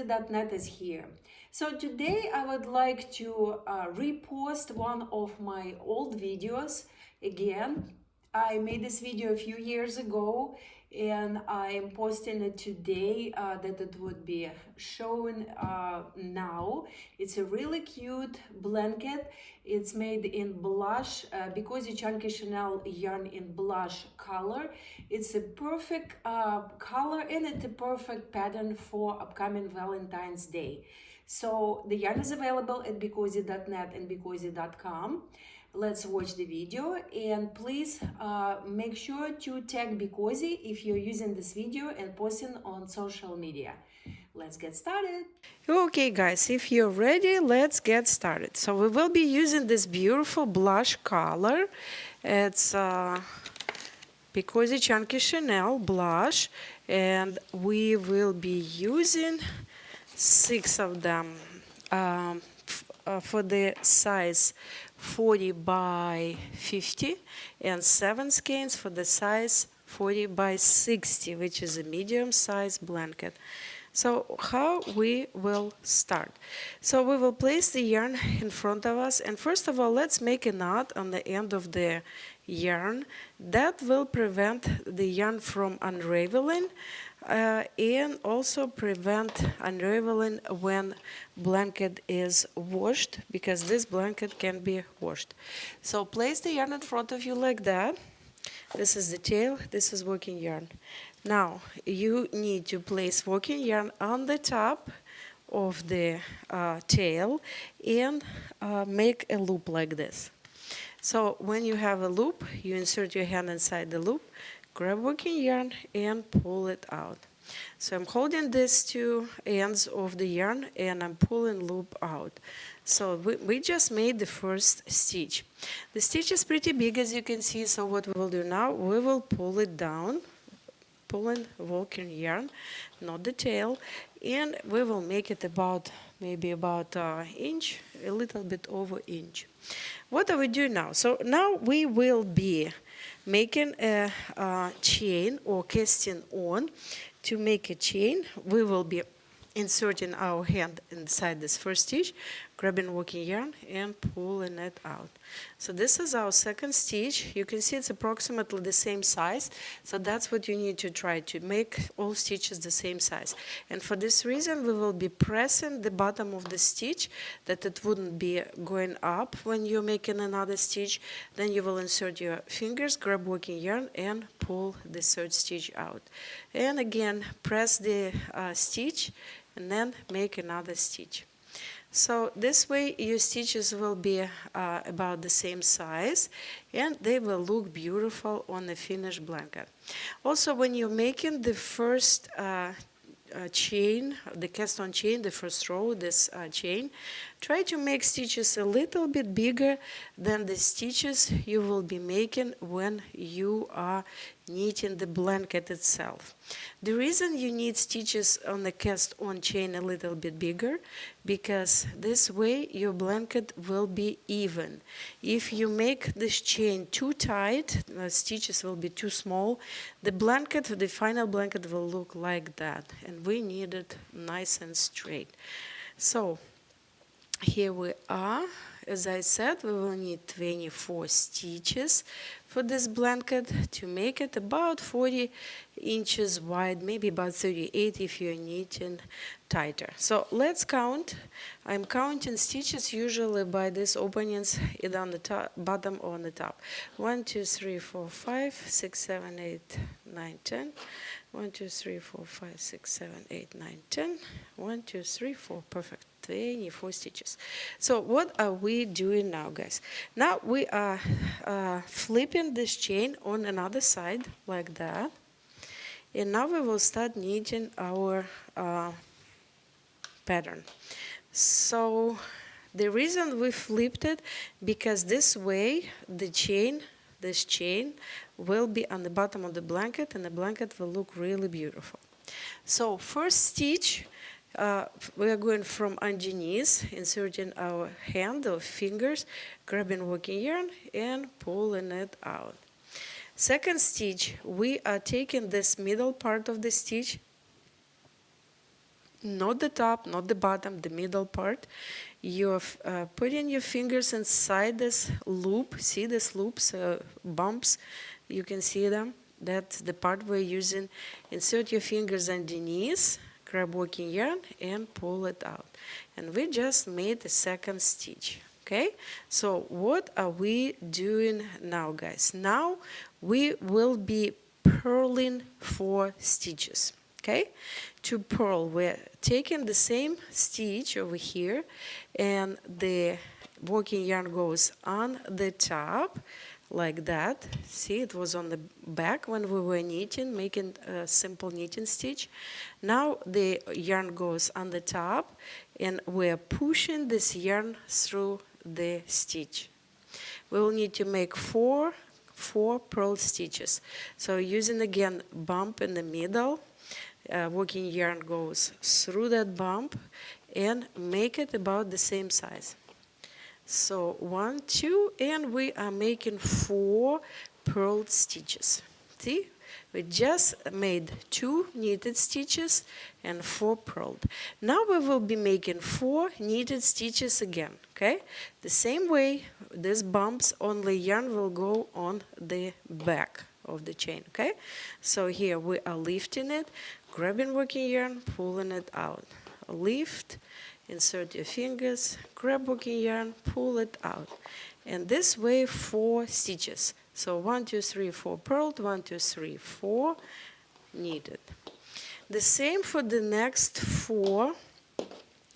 BeCozi.net is here. So today I would like to repost one of my old videos again. I made this video a few years ago and I am posting it today that it would be shown now. It's a really cute blanket. It's made in blush, BeCozi Chunky Chenille yarn in blush color. It's a perfect color and it's a perfect pattern for upcoming Valentine's Day. So the yarn is available at BeCozi.net and BeCozi.com. Let's watch the video, and please make sure to tag BeCozi if you're using this video and posting on social media. Let's get started. Okay guys, if you're ready, let's get started. So we will be using this beautiful blush color. It's BeCozi Chunky Chenille blush, and we will be using 6 of them for the size 40 by 50 and 7 skeins for the size 40 by 60, which is a medium size blanket. So how we will start? So we will place the yarn in front of us, and first of all let's make a knot on the end of the yarn that will prevent the yarn from unraveling and also prevent unraveling when blanket is washed, because this blanket can be washed. So place the yarn in front of you like that. This is the tail, this is working yarn. Now you need to place working yarn on the top of the tail and make a loop like this. So when you have a loop, you insert your hand inside the loop, grab working yarn and pull it out. So I'm holding these two ends of the yarn and I'm pulling loop out. So we just made the first stitch. The stitch is pretty big, as you can see, so what we will do now, we will pull it down, pulling working yarn, not the tail, and we will make it about maybe about inch, a little bit over inch. What are we doing now? So now we will be making a chain or casting on. To make a chain, we will be inserting our hand inside this first stitch, grabbing working yarn and pulling it out. So this is our second stitch. You can see it's approximately the same size, so that's what you need to try to make all stitches the same size. And for this reason we will be pressing the bottom of the stitch that it wouldn't be going up when you're making another stitch. Then you will insert your fingers, grab working yarn and pull the third stitch out. And again press the stitch and then make another stitch. So this way your stitches will be about the same size and they will look beautiful on the finished blanket. Also, when you're making the first chain, the cast on chain, the first row, this chain, try to make stitches a little bit bigger than the stitches you will be making when you are knitting the blanket itself. The reason you need stitches on the cast on chain a little bit bigger, because this way your blanket will be even. If you make this chain too tight, the stitches will be too small, the blanket, the final blanket will look like that, and we need it nice and straight. So here we are. As I said, we will need 24 stitches for this blanket to make it about 40 inches wide, maybe about 38 if you're knitting tighter. So let's count. I'm counting stitches usually by these openings, either on the top, bottom or on the top. 1, 2, 3, 4, 5, 6, 7, 8, 9, 10. 1, 2, 3, 4, 5, 6, 7, 8, 9, 10. 1, 2, 3, 4. Perfect. 24 stitches. So what are we doing now, guys? Now we are flipping this chain on another side like that, and now we will start knitting our pattern. So the reason we flipped it, because this way the chain, this chain will be on the bottom of the blanket and the blanket will look really beautiful. So first stitch, we are going from underneath, inserting our hand or fingers, grabbing working yarn and pulling it out. Second stitch, we are taking this middle part of the stitch not the top, not the bottom, the middle part. You're putting your fingers inside this loop. See these loops, bumps? You can see them. That's the part we're using. Insert your fingers underneath, grab working yarn, and pull it out. And we just made the second stitch. Okay, so what are we doing now, guys? Now we will be purling 4 stitches. Okay, to purl, we're taking the same stitch over here, and the working yarn goes on the top like that. See, it was on the back when we were knitting, making a simple knitting stitch. Now the yarn goes on the top, and we're pushing this yarn through the stitch. We will need to make four purl stitches. So using again bump in the middle, working yarn goes through that bump and make it about the same size. So 1, 2, and we are making 4 purled stitches. See? We just made 2 knitted stitches and 4 purled. Now we will be making 4 knitted stitches again, okay? The same way, these bumps, only yarn will go on the back of the chain, okay? So here we are lifting it, grabbing working yarn, pulling it out. Lift, insert your fingers, grab working yarn, pull it out. And this way 4 stitches. So 1, 2, 3, 4 purled, 1, 2, 3, 4 knitted. The same for the next 4.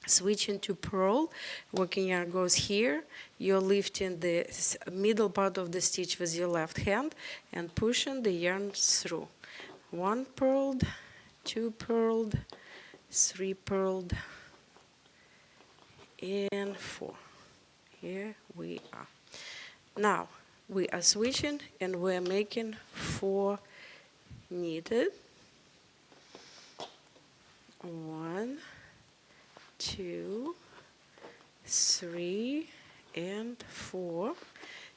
Switching to purl, working yarn goes here. You're lifting the middle part of the stitch with your left hand and pushing the yarn through. 1 purled, 2 purled, 3 purled, and 4. Here we are. Now we are switching and we're making 4 knitted. 1, 2, 3, and 4.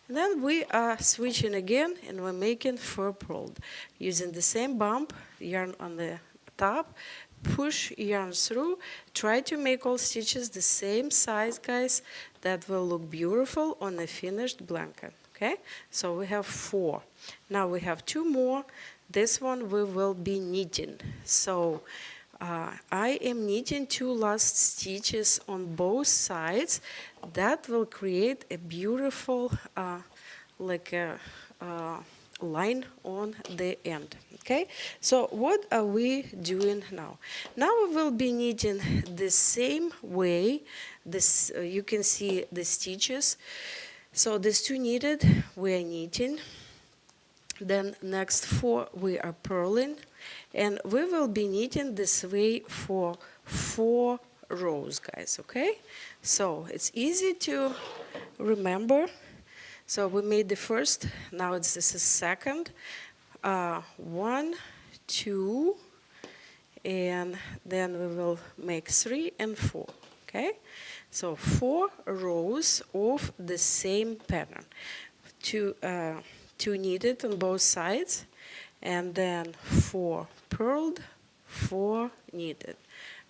And then we are switching again and we're making 4 purled. Using the same bump, yarn on the top, push yarn through. Try to make all stitches the same size, guys. That will look beautiful on a finished blanket. Okay, so we have 4. Now we have 2 more. This one we will be knitting. So I am knitting 2 last stitches on both sides. That will create a beautiful line on the end. Okay, so what are we doing now? Now we will be knitting the same way. This you can see the stitches. So these 2 knitted, we are knitting. Then next 4 we are purling, and we will be knitting this way for 4 rows, guys. Okay, so it's easy to remember. So we made the first, now this is second, 1, 2, and then we will make 3 and 4. Okay, so 4 rows of the same pattern. 2 knitted on both sides, and then 4 purled, 4 knitted.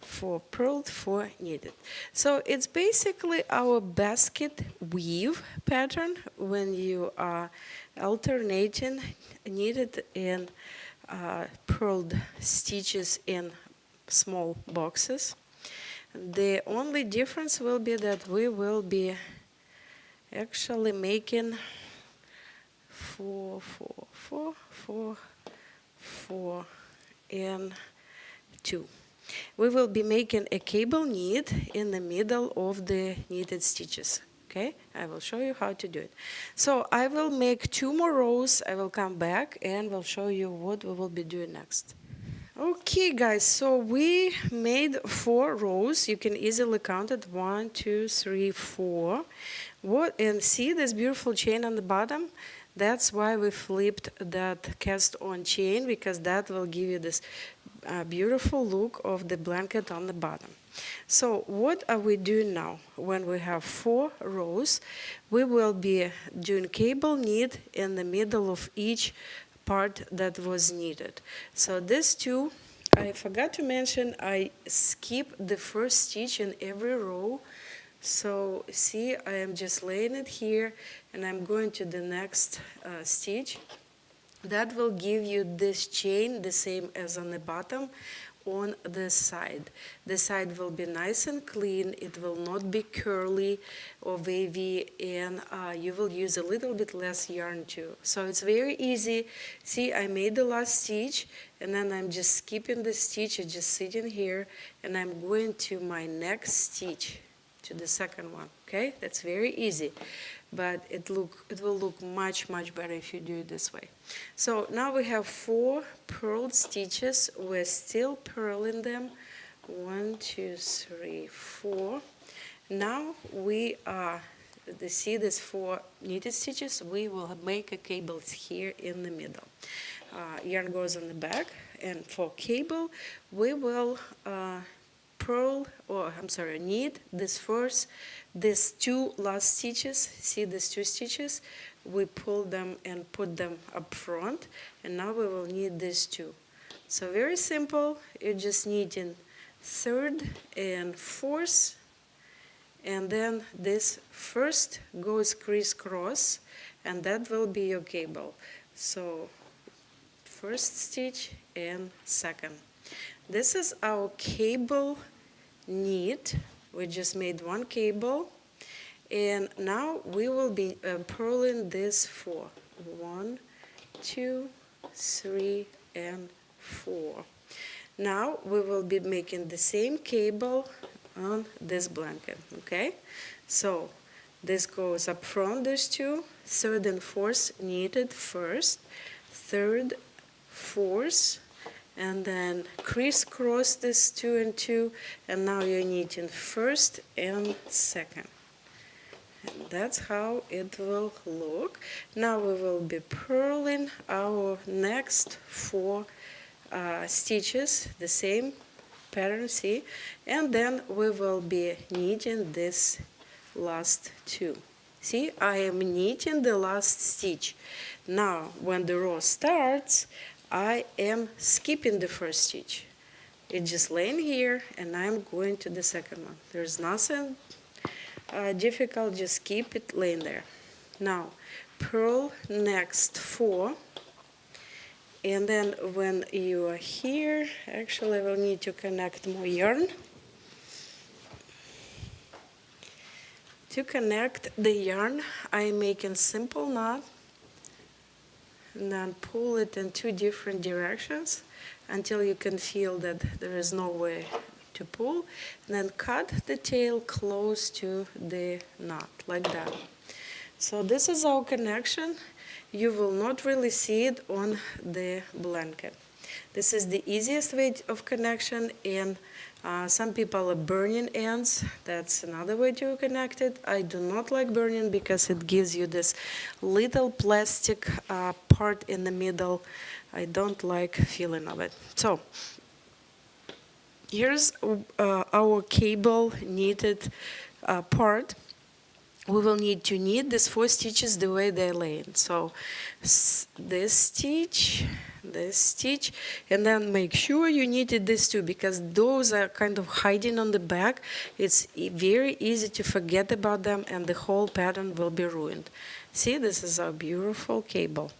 4 purled, 4 knitted. So it's basically our basket weave pattern when you are alternating knitted and purled stitches in small boxes. The only difference will be that we will be actually making 4, 4, 4, 4, 4, and 2. We will be making a cable knit in the middle of the knitted stitches. Okay, I will show you how to do it. So I will make 2 more rows. I will come back and will show you what we will be doing next. Okay, guys, so we made 4 rows. You can easily count it. 1, 2, 3, 4. And see this beautiful chain on the bottom? That's why we flipped that cast-on chain, because that will give you this beautiful look of the blanket on the bottom. So what are we doing now? When we have 4 rows, we will be doing cable knit in the middle of each part that was knitted. So these 2 I forgot to mention, I skip the first stitch in every row. So see, I am just laying it here, and I'm going to the next stitch. That will give you this chain, the same as on the bottom, on the side. The side will be nice and clean. It will not be curly or wavy, and you will use a little bit less yarn too. So it's very easy. See, I made the last stitch, and then I'm just skipping the stitch. I'm just sitting here, and I'm going to my next stitch, to the second one. Okay, that's very easy, but it will look much better if you do it this way. So now we have 4 purled stitches. We're still purling them. 1, 2, 3, 4. Now we are, see these 4 knitted stitches, we will make a cable here in the middle. Yarn goes on the back, and for cable we will knit these 2 last stitches. See these 2 stitches? We pull them and put them up front, and now we will knit these 2. So very simple. You're just knitting 3rd and 4th, and then this first goes crisscross, and that will be your cable. So first stitch and second. This is our cable knit. We just made 1 cable, and now we will be purling this 4. 1, 2, 3, and 4. Now we will be making the same cable on this blanket. Okay, so this goes up front, these 2, 3rd and 4th knitted first, 3rd, 4th, and then crisscross this 2 and 2, and now you're knitting 1st and 2nd. And that's how it will look. Now we will be purling our next 4 stitches, the same pattern, see, and then we will be knitting this last 2. See, I am knitting the last stitch. Now when the row starts, I am skipping the first stitch. It's just laying here, and I'm going to the second one. There's nothing difficult, just keep it laying there. Now purl next 4, and then when you are here, actually I will need to connect more yarn. To connect the yarn, I'm making simple knot, and then pull it in 2 different directions until you can feel that there is no way to pull, and then cut the tail close to the knot, like that. So this is our connection. You will not really see it on the blanket. This is the easiest way of connection, and some people are burning ends. That's another way to connect it. I do not like burning because it gives you this little plastic part in the middle. I don't like feeling of it. So here's our cable knitted part. We will need to knit these 4 stitches the way they're laying. So this stitch, and then make sure you knitted these 2, because those are kind of hiding on the back. It's very easy to forget about them, and the whole pattern will be ruined. See, this is our beautiful cable.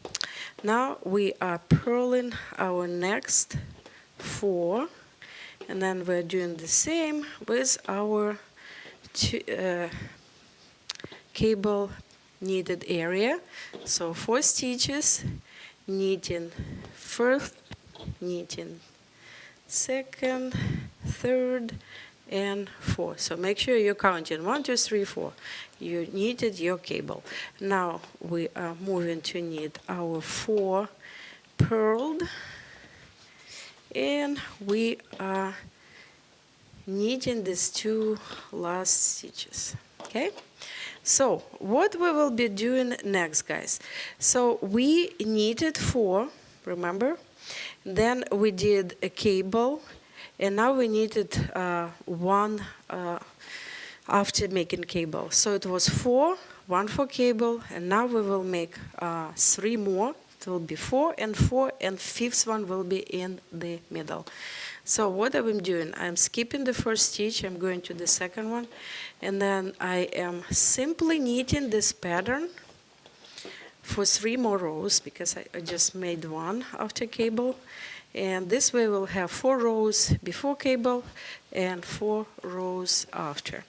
Now we are purling our next 4, and then we're doing the same with our cable knitted area. So 4 stitches, knitting first, knitting second, third, and 4. So make sure you're counting 1, 2, 3, 4. You knitted your cable. Now we are moving to knit our 4 purled, and we are knitting these 2 last stitches. Okay, so what we will be doing next, guys? So we knitted 4, remember? Then we did a cable, and now we knitted 1 after making cable. So it was 4, 1 for cable, and now we will make 3 more. It will be 4 and 4, and 5th one will be in the middle. So what I'm doing, I'm skipping the first stitch, I'm going to the second one, and then I am simply knitting this pattern for 3 more rows, because I just made one after cable. And this way we'll have 4 rows before cable and 4 rows after.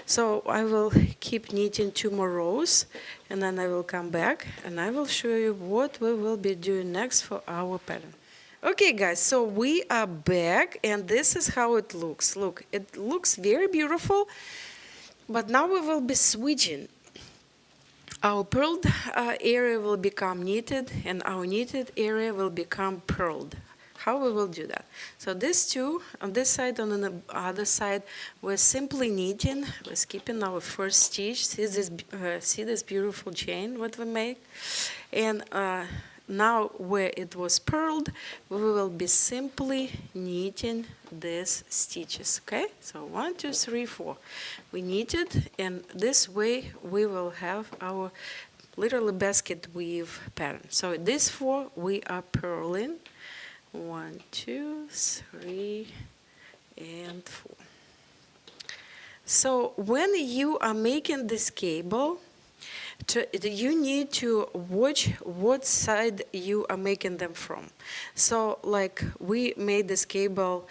So I will keep knitting 2 more rows, and then I will come back and I will show you what we will be doing next for our pattern. Okay guys, so we are back, and this is how it looks. Look, it looks very beautiful, but now we will be switching. Our purled area will become knitted, and our knitted area will become purled. How we will do that? So these two, on this side and on the other side, we're simply knitting. We're skipping our first stitch. See this beautiful chain what we make? And now where it was purled, we will be simply knitting these stitches, okay? So 1, 2, 3, 4. We knitted, and this way we will have our literally basket weave pattern. So these 4 we are purling. 1, 2, 3, and 4. So when you are making this cable, you need to watch what side you are making them from. So like we made this cable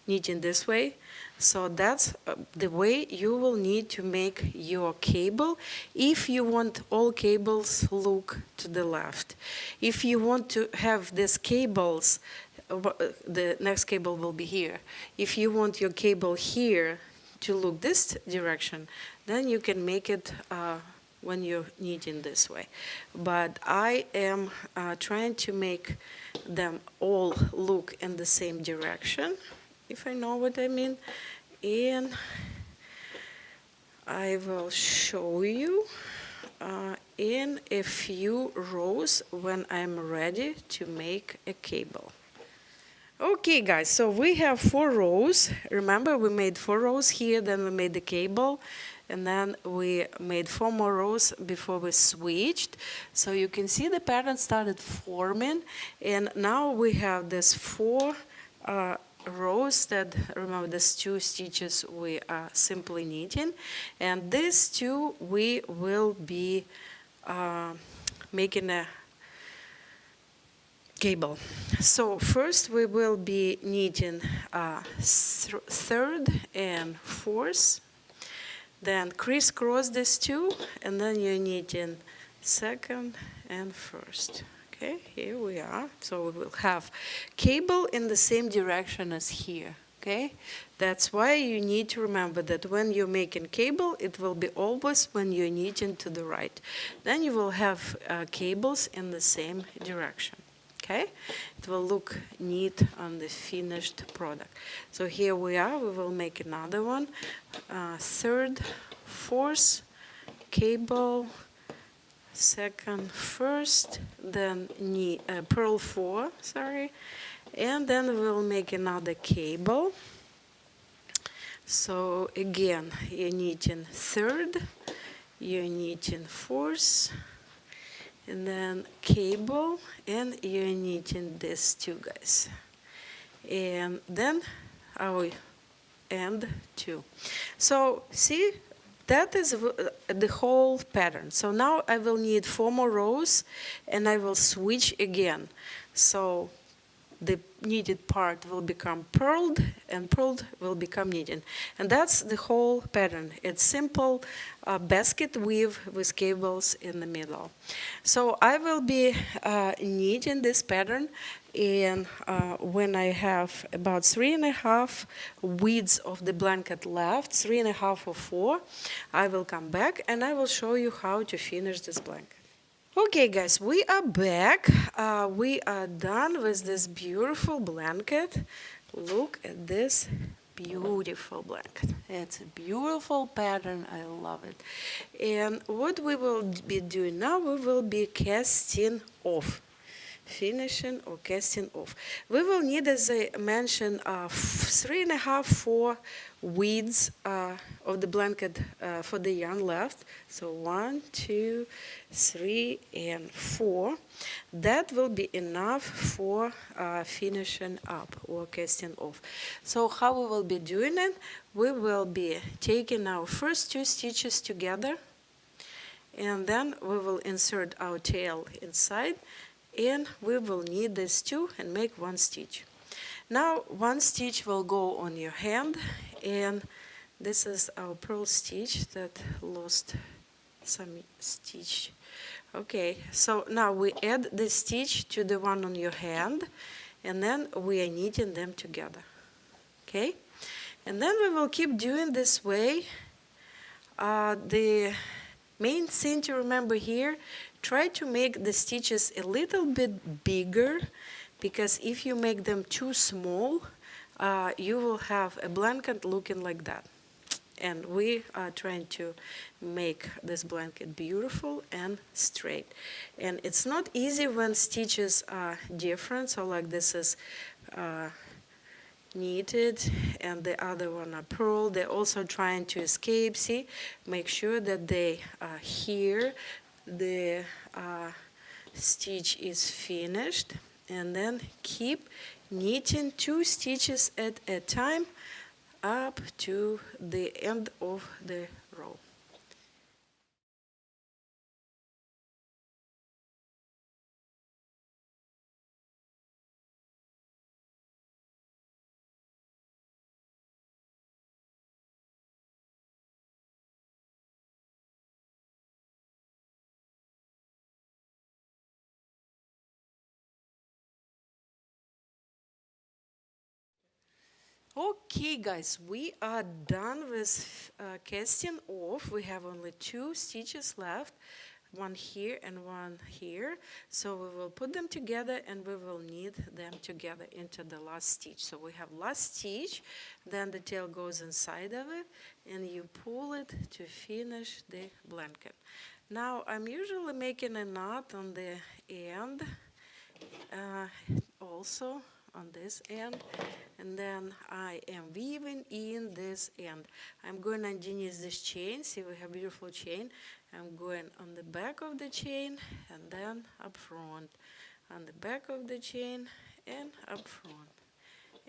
knitting this way. So that's the way you will need to make your cable if you want all cables look to the left. If you want to have these cables, the next cable will be here. If you want your cable here to look this direction, then you can make it when you're knitting this way. But I am trying to make them all look in the same direction, if I know what I mean. And I will show you in a few rows when I'm ready to make a cable. Okay guys, so we have 4 rows. Remember, we made 4 rows here, then we made the cable, and then we made 4 more rows before we switched. So you can see the pattern started forming, and now we have this 4 rows that, remember, these 2 stitches we are simply knitting, and these 2 we will be making a cable. So first we will be knitting 3rd and 4th, then crisscross these 2, and then you're knitting 2nd and 1st. Okay, here we are. So we will have cable in the same direction as here. Okay, that's why you need to remember that when you're making cable, it will be always when you're knitting to the right. Then you will have cables in the same direction. Okay, it will look neat on the finished product. So here we are. We will make another one. 3rd, 4th, cable, 2nd, 1st, then purl 4, sorry, and then we'll make another cable. So again, you're knitting 3rd, you're knitting 4th, and then cable, and you're knitting these 2 guys, and then our end 2. So see, that is the whole pattern. So now I will need 4 more rows, and I will switch again. So the knitted part will become purled, and purled will become knitting. And that's the whole pattern. It's simple basket weave with cables in the middle. So I will be knitting this pattern, and when I have about 3.5 widths of the blanket left, 3.5 or 4, I will come back and I will show you how to finish this blanket. Okay guys, we are back. We are done with this beautiful blanket. Look at this beautiful blanket. It's a beautiful pattern. I love it. And what we will be doing now, we will be casting off. Finishing or casting off. We will need, as I mentioned, 3.5, 4 widths of the blanket for the yarn left. So 1, 2, 3, and 4. That will be enough for finishing up or casting off. So how we will be doing it? We will be taking our first 2 stitches together, and then we will insert our tail inside, and we will knit these 2 and make 1 stitch. Now 1 stitch will go on your hand, and this is our purl stitch that lost some stitch. Okay, so now we add the stitch to the one on your hand, and then we are knitting them together. Okay, and then we will keep doing this way. The main thing to remember here, try to make the stitches a little bit bigger, because if you make them too small, you will have a blanket looking like that. And we are trying to make this blanket beautiful and straight. And it's not easy when stitches are different. So like this is knitted and the other one are purl. They're also trying to escape. See, make sure that they are here. The stitch is finished, and then keep knitting 2 stitches at a time up to the end of the row. Okay, guys, we are done with casting off. We have only 2 stitches left, one here and one here. So we will put them together and we will knit them together into the last stitch. So we have last stitch, then the tail goes inside of it, and you pull it to finish the blanket. Now I'm usually making a knot on the end, also on this end, and then I am weaving in this end. I'm going underneath this chain. See, we have beautiful chain. I'm going on the back of the chain and then up front, on the back of the chain and up front,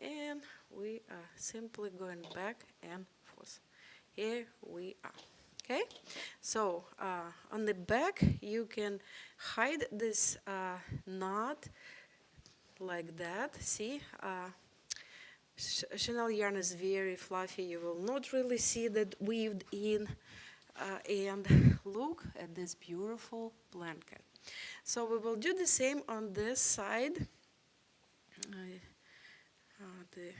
and we are simply going back and forth. Here we are. Okay, so on the back you can hide this knot like that. See, Chenille yarn is very fluffy. You will not really see that weaved in. And look at this beautiful blanket. So we will do the same on this side. The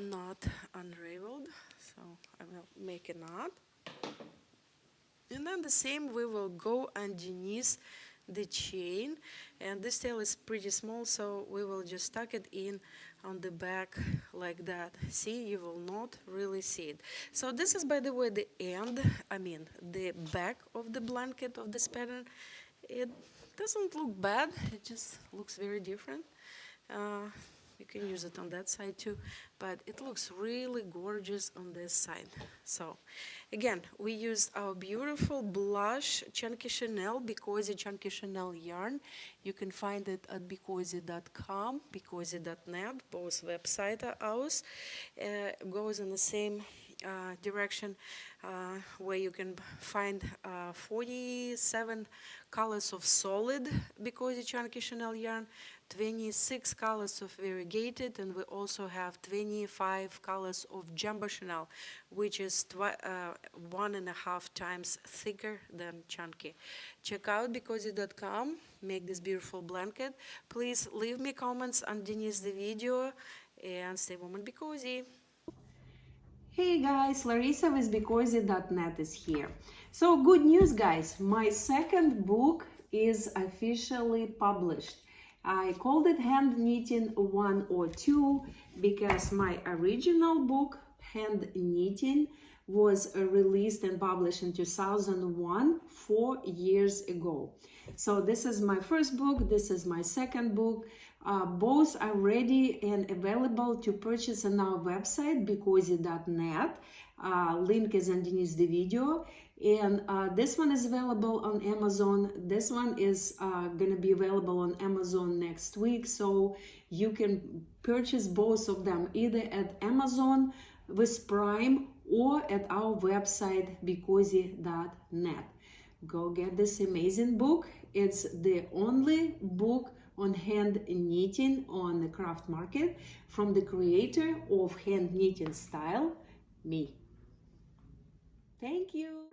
knot unraveled, so I will make a knot. And then the same, we will go underneath the chain, and this tail is pretty small, so we will just tuck it in on the back like that. See, you will not really see it. So this is, by the way, the end, the back of the blanket of this pattern. It doesn't look bad, it just looks very different. You can use it on that side too, but it looks really gorgeous on this side. So again, we used our beautiful blush chunky Chenille, BeCozi chunky Chenille yarn. You can find it at BeCozi.com, BeCozi.net, both websites are ours. Goes in the same direction, where you can find 47 colors of solid BeCozi chunky Chenille yarn, 26 colors of variegated, and we also have 25 colors of jumbo Chenille, which is 1.5 times thicker than chunky. Check out BeCozi.com, make this beautiful blanket. Please leave me comments underneath the video, and stay warm and be cozy. Hey guys, Larissa with BeCozi.net is here. So good news, guys, my second book is officially published. I called it Hand Knitting 102 because my original book, Hand Knitting, was released and published in 2001, 4 years ago. So this is my first book, this is my second book. Both are ready and available to purchase on our website, BeCozi.net. Link is underneath the video. And this one is available on Amazon. This one is going to be available on Amazon next week. So you can purchase both of them either at Amazon with Prime or at our website, BeCozi.net. Go get this amazing book. It's the only book on hand knitting on the craft market from the creator of hand knitting style, me. Thank you.